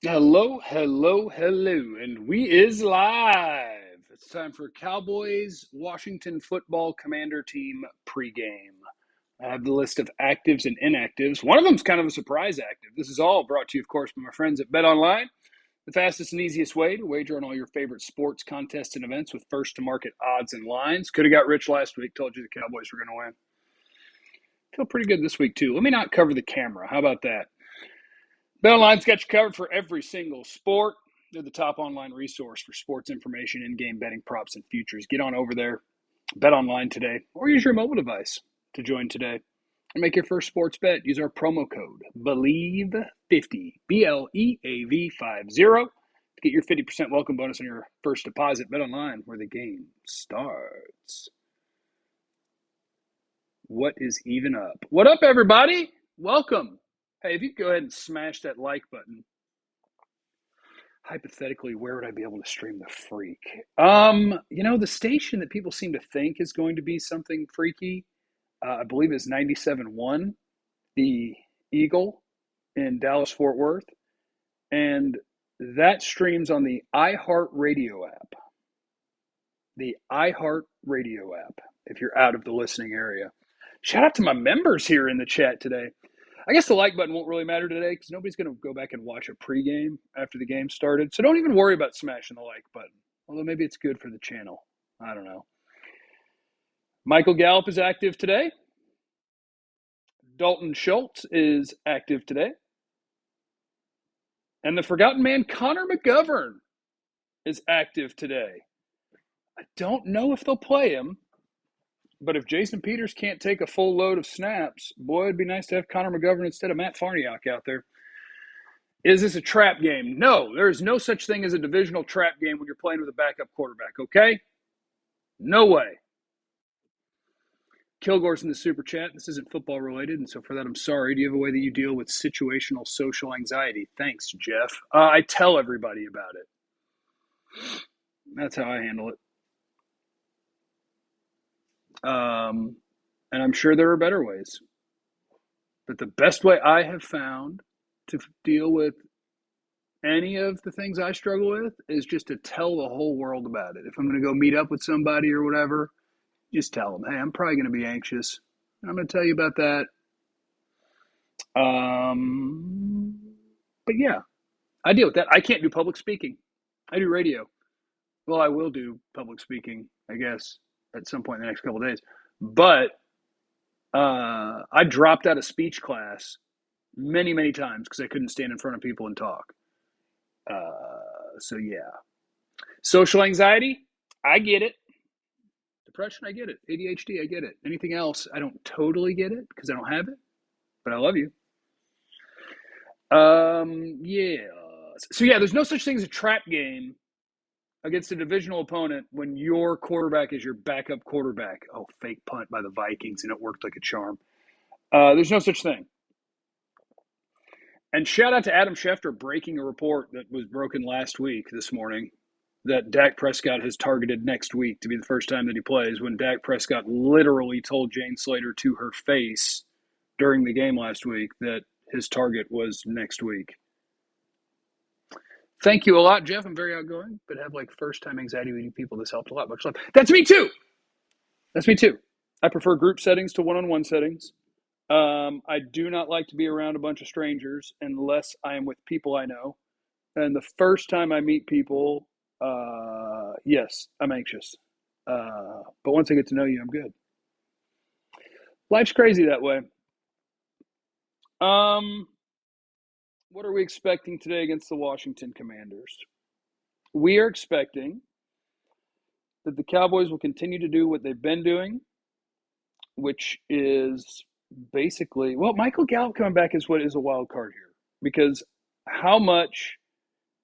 Hello, hello, hello, and we is live. It's time for Cowboys Washington Football Commander Team pregame. I have the list of actives and inactives. One of them's kind of a surprise active. This is all brought to you, of course, by my friends at BetOnline, the fastest and easiest way to wager on all your favorite sports, contests, and events with first-to-market odds and lines. Could have got rich last week. Told you the Cowboys were going to win. Feel pretty good this week too. Let me not cover the camera. How about that? BetOnline's got you covered for every single sport. They're the top online resource for sports information, in-game betting, props, and futures. Get on over there, bet online today, or use your mobile device to join today and make your first sports bet. Use our promo code BELIEVE50, BLEAV50, to get your 50% welcome bonus on your first deposit. Bet online, where the game starts. What is even up? What up, everybody? Welcome. Hey, if you could go ahead and smash that like button. Hypothetically, where would I be able to stream the freak? The station that people seem to think is going to be something freaky, I believe is 97.1, the Eagle in Dallas, Fort Worth. And that streams on the iHeartRadio app. The iHeartRadio app, if you're out of the listening area. Shout out to my members here in the chat today. I guess the like button won't really matter today because nobody's going to go back and watch a pregame after the game started. So don't even worry about smashing the like button. Although maybe it's good for the channel. I don't know. Michael Gallup is active today. Dalton Schultz is active today. And the forgotten man, Connor McGovern, is active today. I don't know if they'll play him. But if Jason Peters can't take a full load of snaps, boy, it'd be nice to have Connor McGovern instead of Matt Farniok out there. Is this a trap game? No, there is no such thing as a divisional trap game when you're playing with a backup quarterback, okay? No way. Kilgore's in the super chat. This isn't football related, and so for that, I'm sorry. Do you have a way that you deal with situational social anxiety? Thanks, Jeff. I tell everybody about it. That's how I handle it. And I'm sure there are better ways. But the best way I have found to deal with any of the things I struggle with is just to tell the whole world about it. If I'm going to go meet up with somebody or whatever, just tell them, hey, I'm probably going to be anxious. And I'm going to tell you about that. But yeah, I deal with that. I can't do public speaking. I do radio. Well, I will do public speaking, I guess, at some point in the next couple of days. But I dropped out of speech class many, many times because I couldn't stand in front of people and talk. So yeah. Social anxiety, I get it. Depression, I get it. ADHD, I get it. Anything else, I don't totally get it because I don't have it, but I love you. Yeah. So yeah, there's no such thing as a trap game against a divisional opponent when your quarterback is your backup quarterback. Oh, fake punt by the Vikings, and it worked like a charm. There's no such thing. And shout out to Adam Schefter breaking a report that was broken last week, this morning, that Dak Prescott has targeted next week to be the first time that he plays, when Dak Prescott literally told Jane Slater to her face during the game last week that his target was next week. Thank you a lot, Jeff. I'm very outgoing, but have like first-time anxiety meeting people. This helped a lot. Much love. That's me too. That's me too. I prefer group settings to one-on-one settings. I do not like to be around a bunch of strangers unless I am with people I know. And the first time I meet people, yes, I'm anxious. But once I get to know you, I'm good. Life's crazy that way. What are we expecting today against the Washington Commanders? We are expecting that the Cowboys will continue to do what they've been doing, which is basically, well, Michael Gallup coming back is what is a wild card here, because how much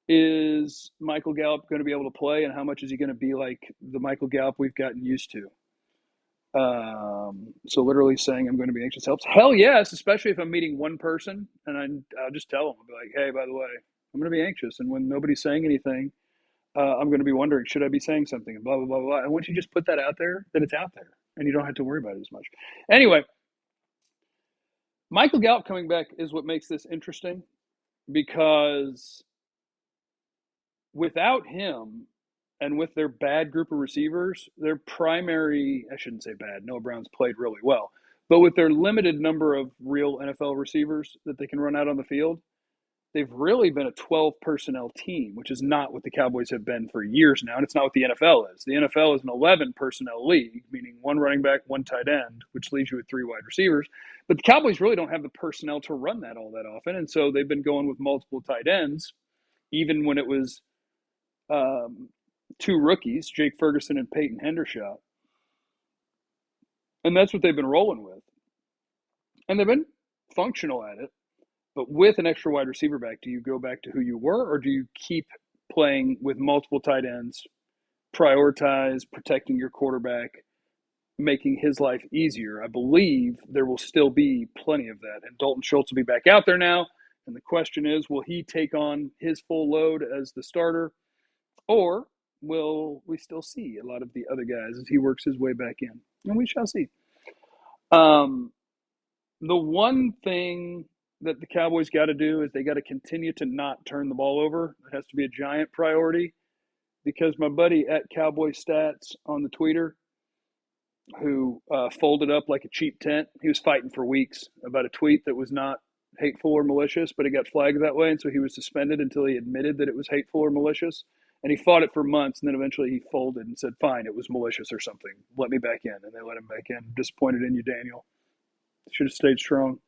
is Michael Gallup going to be able to play, and how much is he going to be like the Michael Gallup we've gotten used to? So literally saying I'm going to be anxious helps. Hell yes, especially if I'm meeting one person, and I'll just tell them, I'll be like, hey, by the way, I'm going to be anxious, and when nobody's saying anything, I'm going to be wondering, should I be saying something, and blah, blah, blah, blah. And once you just put that out there, then it's out there, and you don't have to worry about it as much. Anyway, Michael Gallup coming back is what makes this interesting, because without him and with their bad group of receivers, their primary, I shouldn't say bad, Noah Brown's played really well, but with their limited number of real NFL receivers that they can run out on the field, they've really been a 12 personnel team, which is not what the Cowboys have been for years now. And it's not what the NFL is. The NFL is an 11 personnel league, meaning one running back, one tight end, which leaves you with three wide receivers. But the Cowboys really don't have the personnel to run that all that often. And so they've been going with multiple tight ends, even when it was two rookies, Jake Ferguson and Peyton Hendershot. And that's what they've been rolling with. And they've been functional at it. But with an extra wide receiver back, do you go back to who you were, or do you keep playing with multiple tight ends, prioritize protecting your quarterback, making his life easier? I believe there will still be plenty of that. And Dalton Schultz will be back out there now. And the question is, will he take on his full load as the starter, or will we still see a lot of the other guys as he works his way back in? And we shall see. The one thing that the Cowboys got to do is they got to continue to not turn the ball over. It has to be a giant priority, because my buddy at Cowboy Stats on the Twitter, who folded up like a cheap tent, he was fighting for weeks about a tweet that was not hateful or malicious, but it got flagged that way, and so he was suspended until he admitted that it was hateful or malicious. And he fought it for months, and then eventually he folded and said, fine, it was malicious or something. Let me back in. And they let him back in. Disappointed in you, Daniel. Should have stayed strong.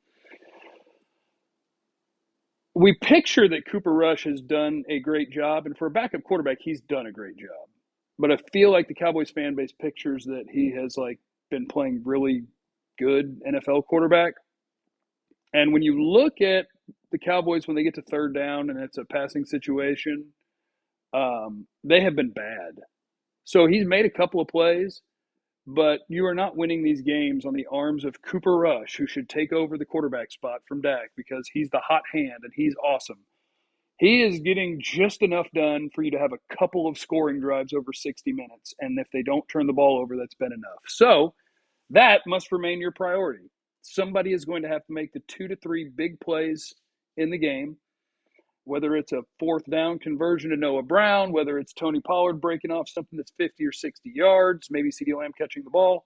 We picture that Cooper Rush has done a great job, and for a backup quarterback, he's done a great job. But I feel like the Cowboys fan base pictures that he has been playing really good NFL quarterback. And when you look at the Cowboys when they get to third down and it's a passing situation, they have been bad. So he's made a couple of plays, but you are not winning these games on the arms of Cooper Rush, who should take over the quarterback spot from Dak because he's the hot hand and he's awesome. He is getting just enough done for you to have a couple of scoring drives over 60 minutes. And if they don't turn the ball over, that's been enough. So that must remain your priority. Somebody is going to have to make the 2 to 3 big plays in the game, whether it's a fourth down conversion to Noah Brown, whether it's Tony Pollard breaking off something that's 50 or 60 yards, maybe CeeDee Lamb catching the ball.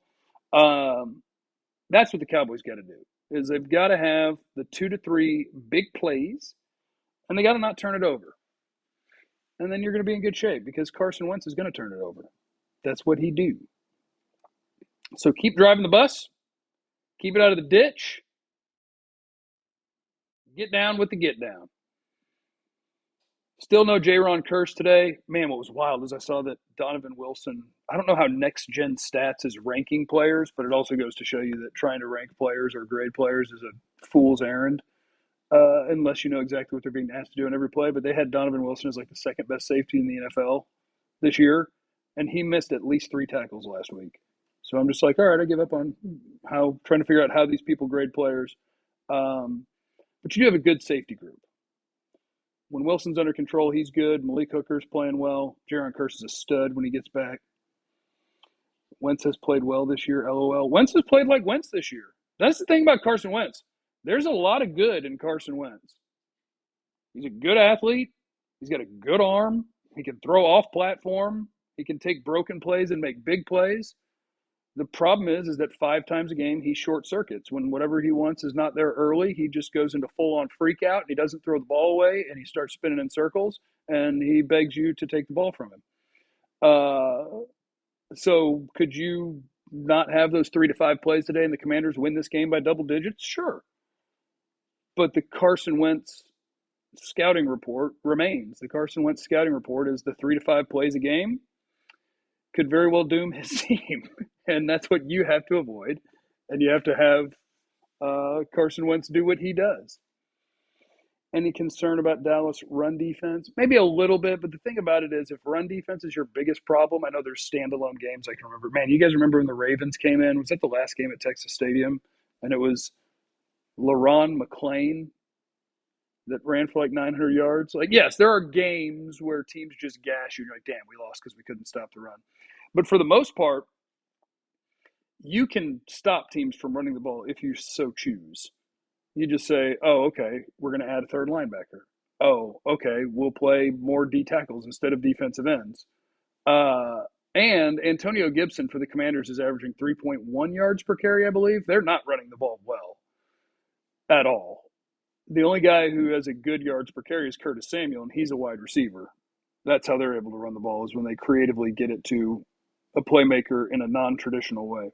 That's what the Cowboys got to do, is they've got to have the 2 to 3 big plays, and they got to not turn it over. And then you're going to be in good shape, because Carson Wentz is going to turn it over. That's what he do. So keep driving the bus. Keep it out of the ditch. Get down with the get down. Still no J-Ron Curse today. Man, what was wild is I saw that Donovan Wilson, I don't know how Next Gen Stats is ranking players, but it also goes to show you that trying to rank players or grade players is a fool's errand, unless you know exactly what they're being asked to do in every play. But they had Donovan Wilson as like the second best safety in the NFL this year, and he missed at least 3 tackles last week. So I'm just like, all right, I give up on trying to figure out how these people grade players. But you do have a good safety group. When Wilson's under control, he's good. Malik Hooker's playing well. J-Ron Curse is a stud when he gets back. Wentz has played well this year, LOL. Wentz has played like Wentz this year. That's the thing about Carson Wentz. There's a lot of good in Carson Wentz. He's a good athlete. He's got a good arm. He can throw off platform. He can take broken plays and make big plays. The problem is that 5 times a game he short circuits. When whatever he wants is not there early, he just goes into full-on freak out. He doesn't throw the ball away, and he starts spinning in circles, and he begs you to take the ball from him. So could you not have those 3 to 5 plays today and the Commanders win this game by double digits? Sure. But the Carson Wentz scouting report remains. The Carson Wentz scouting report is the 3 to 5 plays a game could very well doom his team. And that's what you have to avoid. And you have to have Carson Wentz do what he does. Any concern about Dallas run defense? Maybe a little bit, but the thing about it is if run defense is your biggest problem, I know there's standalone games I can remember. Man, you guys remember when the Ravens came in? Was that the last game at Texas Stadium? And it was LaRon McClain that ran for like 900 yards. Like, yes, there are games where teams just gash you and you're like, damn, we lost because we couldn't stop the run. But for the most part, you can stop teams from running the ball if you so choose. You just say, oh, okay, we're going to add a third linebacker. Oh, okay, we'll play more D tackles instead of defensive ends. Uh, and Antonio Gibson for the Commanders is averaging 3.1 yards per carry, I believe. They're not running the ball well at all. The only guy who has a good yards per carry is Curtis Samuel, and he's a wide receiver. That's how they're able to run the ball, is when they creatively get it to a playmaker in a non-traditional way.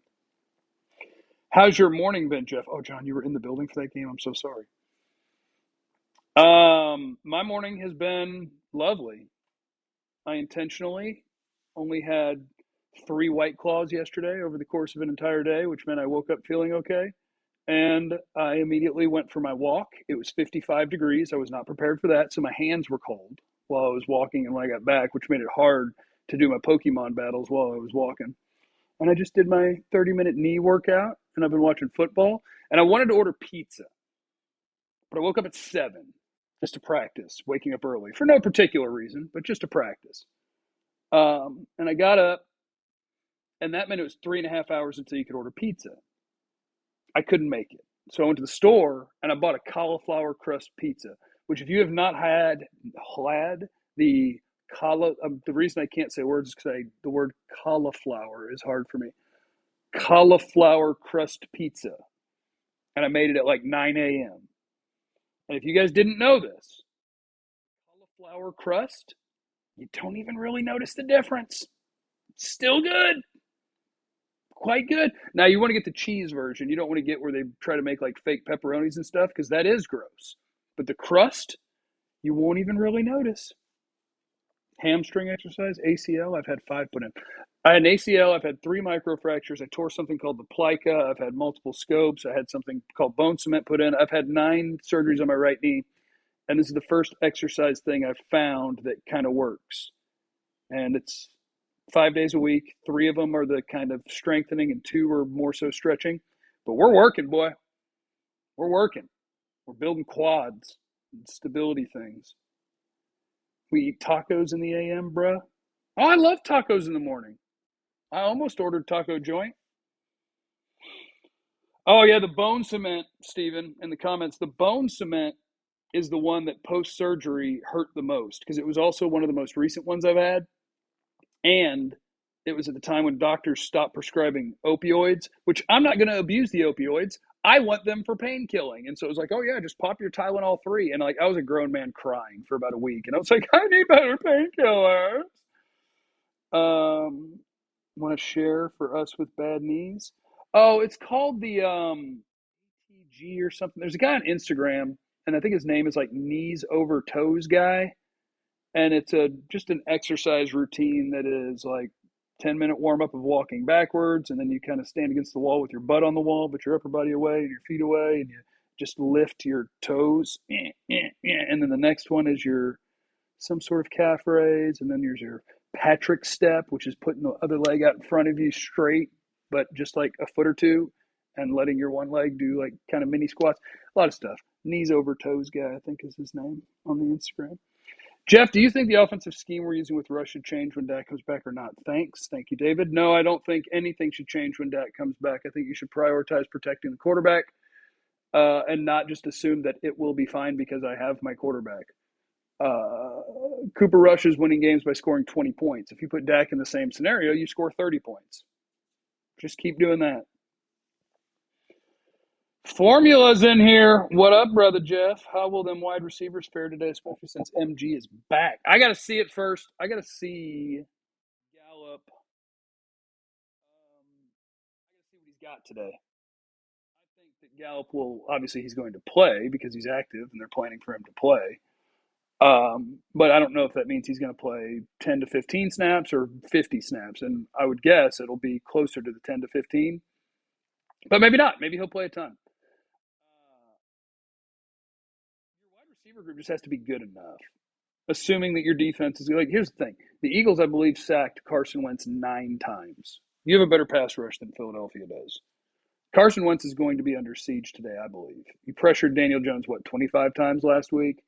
How's your morning been, Jeff? Oh, John, you were in the building for that game. I'm so sorry. My morning has been lovely. I intentionally only had 3 White Claws yesterday over the course of an entire day, which meant I woke up feeling okay. And I immediately went for my walk. It was 55 degrees. I was not prepared for that, so my hands were cold while I was walking and when I got back, which made it hard to do my Pokemon battles while I was walking. And I just did my 30-minute knee workout, and I've been watching football. And I wanted to order pizza, but I woke up at 7 just to practice, waking up early for no particular reason, but just to practice. And I got up, and that meant it was 3.5 hours until you could order pizza. I couldn't make it. So I went to the store and I bought a cauliflower crust pizza, which if you have not had the the reason I can't say words is because the word cauliflower is hard for me. Cauliflower crust pizza. And I made it at like 9 a.m. And if you guys didn't know this, cauliflower crust, you don't even really notice the difference. Still good. Quite good. Now you want to get the cheese version. You don't want to get where they try to make like fake pepperonis and stuff because that is gross. But the crust, you won't even really notice. Hamstring exercise, ACL, I've had 5 put in. I had an ACL, I've had 3 microfractures. I tore something called the plica. I've had multiple scopes. I had something called bone cement put in. I've had 9 surgeries on my right knee. And this is the first exercise thing I've found that kind of works. And it's 5 days a week. 3 of them are the kind of strengthening, and 2 are more so stretching. But we're working, boy. We're working. We're building quads and stability things. We eat tacos in the AM, bruh. Oh, I love tacos in the morning. I almost ordered taco joint. Oh, yeah, the bone cement, Steven, in the comments. The bone cement is the one that post surgery hurt the most because it was also one of the most recent ones I've had. And it was at the time when doctors stopped prescribing opioids, which I'm not going to abuse the opioids. I want them for pain killing. And so it was like, oh, yeah, just pop your Tylenol 3. And like, I was a grown man crying for about a week. And I was like, I need better painkillers. Want to share for us with bad knees? Oh, it's called the TG or something. There's a guy on Instagram, and I think his name is like Knees Over Toes Guy, and it's a just an exercise routine that is like 10-minute warm up of walking backwards, and then you kind of stand against the wall with your butt on the wall, but your upper body away and your feet away, and you just lift your toes, and then the next one is your some sort of calf raise, and then there's your Patrick step, which is putting the other leg out in front of you straight, but just like a foot or two, and letting your one leg do like kind of mini squats. A lot of stuff. Knees over toes guy, I think is his name on the Instagram. Jeff, do you think the offensive scheme we're using with Russ should change when Dak comes back or not? Thanks. Thank you, David. No, I don't think anything should change when Dak comes back. I think you should prioritize protecting the quarterback and not just assume that it will be fine because I have my quarterback. Cooper Rush is winning games by scoring 20 points. If you put Dak in the same scenario, you score 30 points. Just keep doing that. Formula's in here. What up, brother Jeff? How will them wide receivers fare today, especially since MG is back? I got to see it first. I got to see Gallup. I got to see what he's got today. I think that Gallup will, obviously, he's going to play because he's active and they're planning for him to play. But I don't know if that means he's going to play 10 to 15 snaps or 50 snaps. And I would guess it'll be closer to the 10 to 15. But maybe not. Maybe he'll play a ton. Your wide receiver group just has to be good enough. Assuming that your defense is like, here's the thing. The Eagles, I believe, sacked Carson Wentz 9 times. You have a better pass rush than Philadelphia does. Carson Wentz is going to be under siege today, I believe. He pressured Daniel Jones, 25 times last week?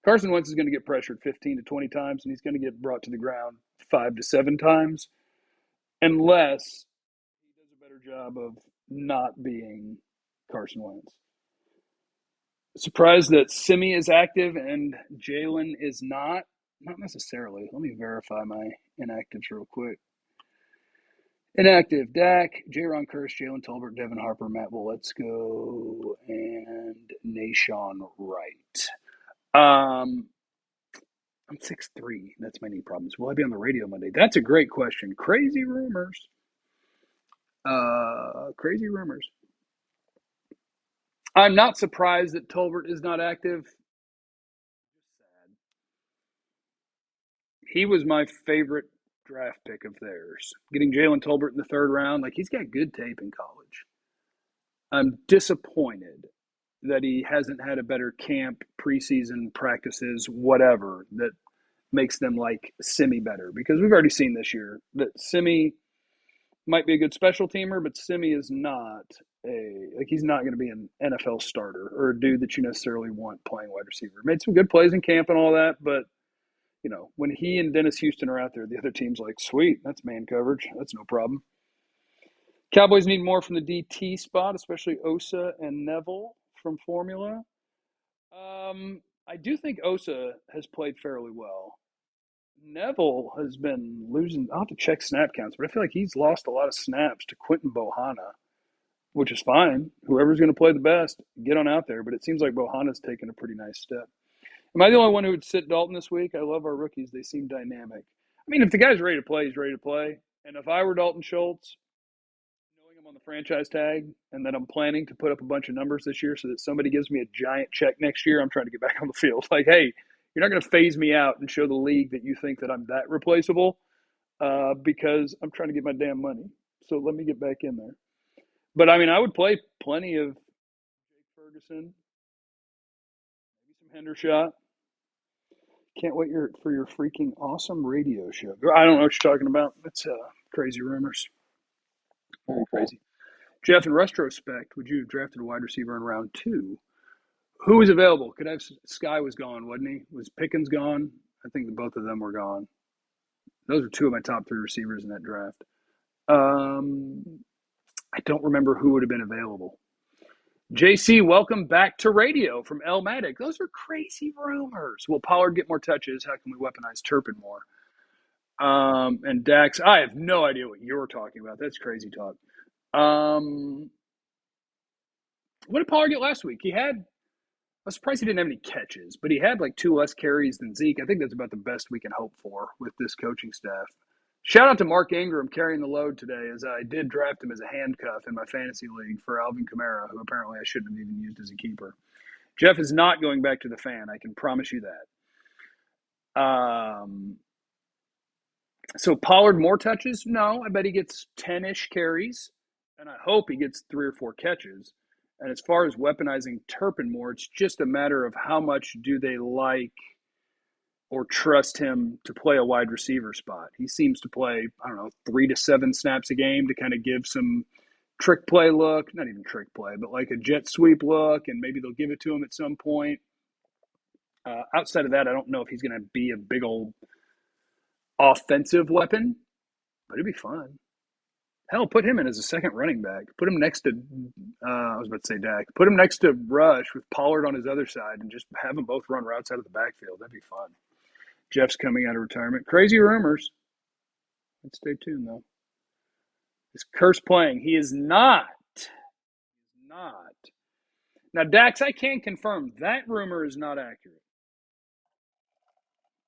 Carson Wentz is going to get pressured 15 to 20 times, and he's going to get brought to the ground 5 to 7 times, unless he does a better job of not being Carson Wentz. Surprised that Simi is active and Jalen is not. Not necessarily. Let me verify my inactives real quick. Inactive: Dak, J-Ron Curse, Jalen Tolbert, Devin Harper, Matt Waletzko, and Nashawn Wright. I'm 6'3". That's my knee problems. Will I be on the radio Monday? That's a great question. Crazy rumors. Crazy rumors. I'm not surprised that Tolbert is not active. He was my favorite draft pick of theirs. Getting Jalen Tolbert in the third round, like he's got good tape in college. I'm disappointed that he hasn't had a better camp, preseason practices, whatever, that makes them like Simi better. Because we've already seen this year that Simi might be a good special teamer, but Simi is not he's not going to be an NFL starter or a dude that you necessarily want playing wide receiver. Made some good plays in camp and all that, but when he and Dennis Houston are out there, the other team's like, sweet, that's man coverage. That's no problem. Cowboys need more from the DT spot, especially Osa and Neville from Formula. I do think Osa has played fairly well. Neville has been losing. I'll have to check snap counts, but I feel like he's lost a lot of snaps to Quentin Bohanna, which is fine. Whoever's going to play the best, get on out there. But it seems like Bohanna's taken a pretty nice step. Am I the only one who would sit Dalton this week? I love our rookies. They seem dynamic. I mean, if the guy's ready to play, he's ready to play. And if I were Dalton Schultz, knowing I'm on the franchise tag and that I'm planning to put up a bunch of numbers this year so that somebody gives me a giant check next year, I'm trying to get back on the field. Like, hey, you're not going to phase me out and show the league that you think that I'm that replaceable because I'm trying to get my damn money. So let me get back in there. But, I mean, I would play plenty of Jake Ferguson, maybe some Hendershot. Can't wait for your freaking awesome radio show. I don't know what you're talking about. That's crazy rumors. Very crazy. Jeff, in retrospect, would you have drafted a wide receiver in round 2? Who was available? Could have Sky was gone, wasn't he? Was Pickens gone? I think that both of them were gone. Those are 2 of my top 3 receivers in that draft. I don't remember who would have been available. JC, welcome back to radio from El Matic. Those are crazy rumors. Will Pollard get more touches? How can we weaponize Turpin more? And Dax, I have no idea what you're talking about. That's crazy talk. What did Pollard get last week? I was surprised he didn't have any catches, but he had like 2 less carries than Zeke. I think that's about the best we can hope for with this coaching staff. Shout out to Mark Ingram carrying the load today, as I did draft him as a handcuff in my fantasy league for Alvin Kamara, who apparently I shouldn't have even used as a keeper. Jeff is not going back to the fan. I can promise you that. So Pollard more touches? No, I bet he gets 10-ish carries, and I hope he gets 3 or 4 catches. And as far as weaponizing Turpin more, it's just a matter of how much do they like or trust him to play a wide receiver spot. He seems to play, 3 to 7 snaps a game to kind of give some trick play look, not even trick play, but like a jet sweep look, and maybe they'll give it to him at some point. Outside of that, I don't know if he's going to be a big old offensive weapon, but it'd be fun. Hell, put him in as a second running back. Put him next to, I was about to say Dak. Put him next to Rush with Pollard on his other side and just have them both run routes out of the backfield. That'd be fun. Jeff's coming out of retirement. Crazy rumors. Let's stay tuned, though. Is Curse playing? He is not. He's not. Now, Dax, I can confirm that rumor is not accurate.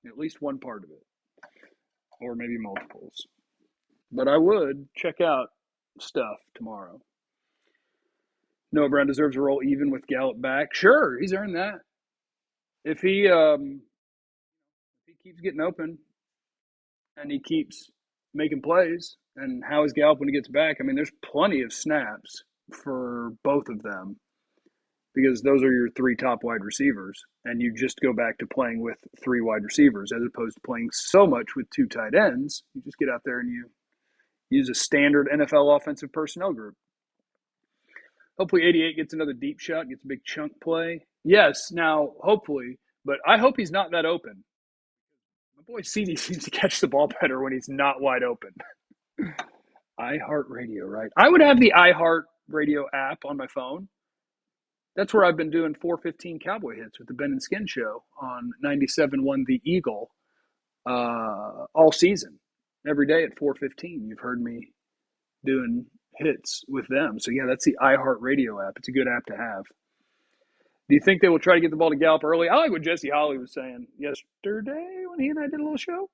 At least one part of it. Or maybe multiples. But I would check out stuff tomorrow. Noah Brown deserves a role even with Gallup back. Sure, he's earned that. If he keeps getting open and he keeps making plays, and how is Gallup when he gets back? I mean, there's plenty of snaps for both of them because those are your 3 top wide receivers, and you just go back to playing with 3 wide receivers as opposed to playing so much with 2 tight ends. You just get out there and you use a standard NFL offensive personnel group. Hopefully 88 gets another deep shot, gets a big chunk play. Yes, now, hopefully, but I hope he's not that open. My boy CD seems to catch the ball better when he's not wide open. iHeartRadio, right? I would have the iHeartRadio app on my phone. That's where I've been doing 415 Cowboy hits with the Ben and Skin show on 97.1 The Eagle all season. Every day at 415, you've heard me doing hits with them. So yeah, that's the iHeartRadio app. It's a good app to have. Do you think they will try to get the ball to Gallup early? I like what Jesse Holly was saying yesterday when he and I did a little show.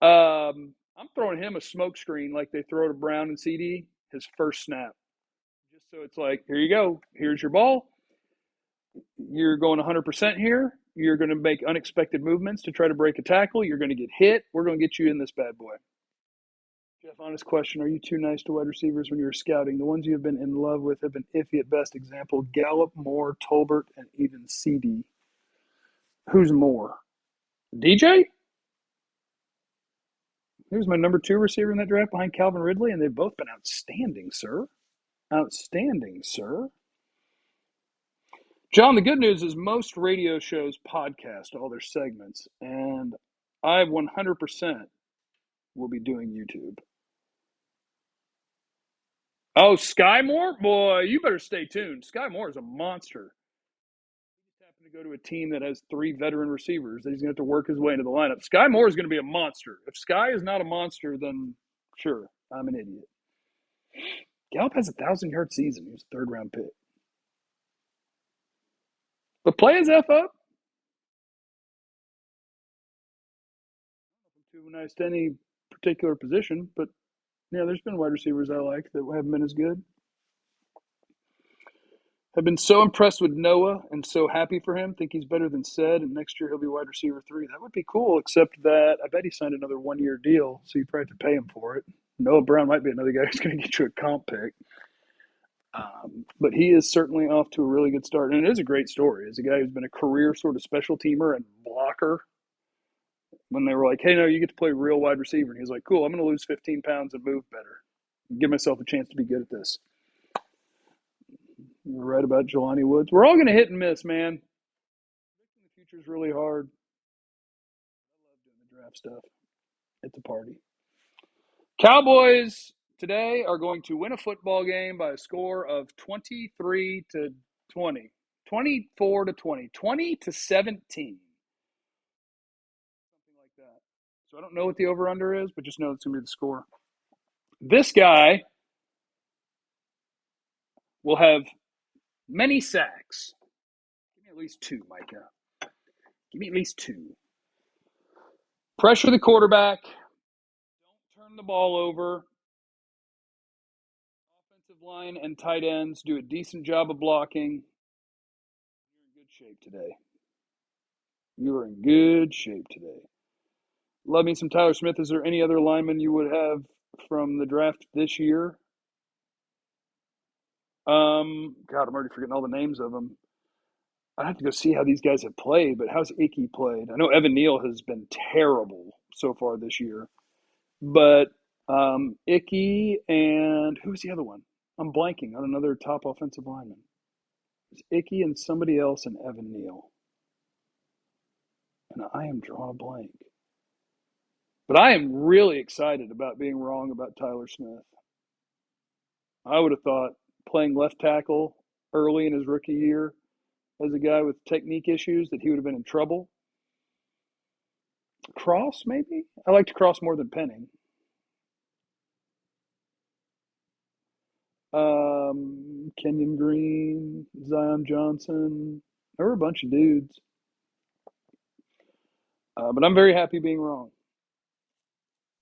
I'm throwing him a smoke screen like they throw to Brown and CD his first snap. Just so it's like, here you go. Here's your ball. You're going 100% here. You're going to make unexpected movements to try to break a tackle. You're going to get hit. We're going to get you in this bad boy. Jeff, honest question. Are you too nice to wide receivers when you were scouting? The ones you have been in love with have been iffy at best. Example, Gallup, Moore, Tolbert, and even CD. Who's more? DJ? He was my number 2 receiver in that draft behind Calvin Ridley, and they've both been outstanding, sir. Outstanding, sir. John, the good news is most radio shows podcast all their segments, and I 100% will be doing YouTube. Oh, Sky Moore? Boy, you better stay tuned. Sky Moore is a monster. He just happened to go to a team that has 3 veteran receivers that he's going to have to work his way into the lineup. Sky Moore is going to be a monster. If Sky is not a monster, then sure, I'm an idiot. Gallup has a 1,000-yard season. He was a 3rd-round pick. But play his F up. Too nice to any particular position, but yeah, there's been wide receivers I like that haven't been as good. Have been so impressed with Noah and so happy for him. Think he's better than Said, and next year he'll be wide receiver 3. That would be cool, except that I bet he signed another 1-year deal, so you probably have to pay him for it. Noah Brown might be another guy who's going to get you a comp pick. But he is certainly off to a really good start, and it is a great story. As a guy who's been a career sort of special teamer and blocker, when they were like, hey, no, you get to play real wide receiver. And he's like, cool, I'm going to lose 15 pounds and move better. Give myself a chance to be good at this. You're right about Jelani Woods. We're all going to hit and miss, man. The future's really hard. I love doing the draft stuff. It's a party. Cowboys today are going to win a football game by a score of 23 to 20, 24 to 20, 20 to 17. Something like that. So I don't know what the over-under is, but just know it's going to be the score. This guy will have many sacks. Give me at least 2, Micah. Give me at least 2. Pressure the quarterback. Don't turn the ball over. Offensive line and tight ends do a decent job of blocking. You're in good shape today. You are in good shape today. Love me some Tyler Smith. Is there any other lineman you would have from the draft this year? God, I'm already forgetting all the names of them. I have to go see how these guys have played, but how's Icky played? I know Evan Neal has been terrible so far this year, but Icky and who's the other one? I'm blanking on another top offensive lineman. It's Icky and somebody else and Evan Neal. And I am drawing a blank. But I am really excited about being wrong about Tyler Smith. I would have thought playing left tackle early in his rookie year as a guy with technique issues that he would have been in trouble. Cross, maybe? I liked Cross more than Penning. Kenyon Green, Zion Johnson. There were a bunch of dudes. But I'm very happy being wrong.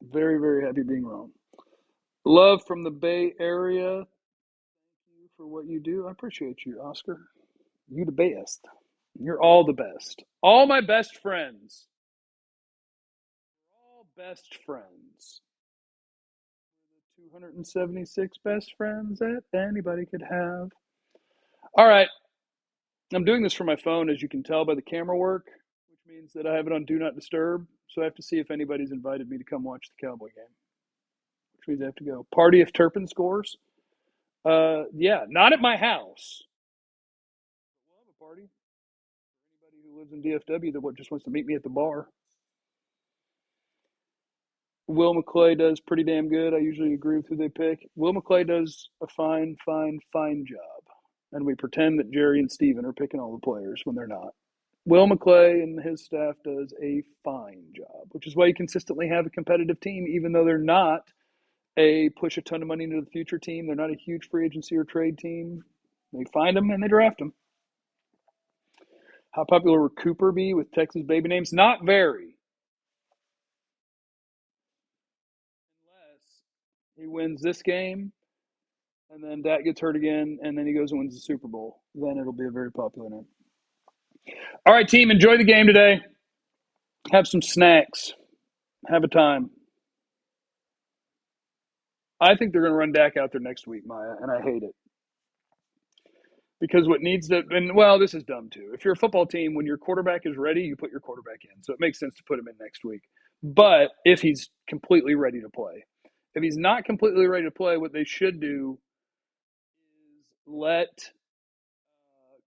Very, very happy being wrong. Love from the Bay Area. Thank you for what you do. I appreciate you, Oscar. You the best. You're all the best. All my best friends. We're all best friends. We're the 276 best friends that anybody could have. All right. I'm doing this from my phone, as you can tell by the camera work, which means that I have it on Do Not Disturb. So I have to see if anybody's invited me to come watch the Cowboy game, which means I have to go. Party if Turpin scores. Yeah, not at my house. We'll have a party for anybody who lives in DFW that just wants to meet me at the bar. Will McClay does pretty damn good. I usually agree with who they pick. Will McClay does a fine job. and we pretend that Jerry and Steven are picking all the players when they're not. Will McClay and his staff does a fine job, which is why you consistently have a competitive team, even though they're not a push a ton of money into the future team. They're not a huge free agency or trade team. They find them and they draft them. How popular would Cooper be with Texas baby names? Not very. Unless he wins this game and then Dak gets hurt again and then he goes and wins the Super Bowl. Then it'll be a very popular name. All right, team, enjoy the game today. Have some snacks. Have a time. I think they're going to run Dak out there next week, Maya, and I hate it. Because what needs to, and well, this is dumb too. If you're a football team, when your quarterback is ready, you put your quarterback in. So it makes sense to put him in next week. But if he's completely ready to play, if he's not completely ready to play, what they should do is let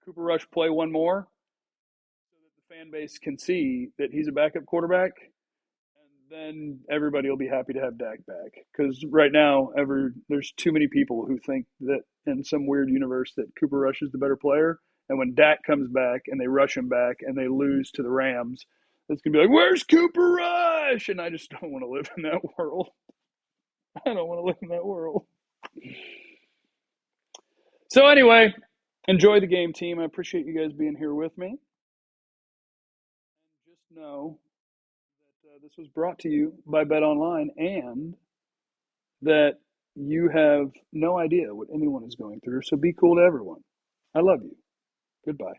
Cooper Rush play one more so that the fan base can see that he's a backup quarterback. Then everybody will be happy to have Dak back. Because right now, there's too many people who think that in some weird universe that Cooper Rush is the better player. And when Dak comes back and they rush him back and they lose to the Rams, it's going to be like, where's Cooper Rush? And I just don't want to live in that world. I don't want to live in that world. So anyway, enjoy the game, team. I appreciate you guys being here with me. And just know that this was brought to you by Bet Online and that you have no idea what anyone is going through. So be cool to everyone. I love you. Goodbye.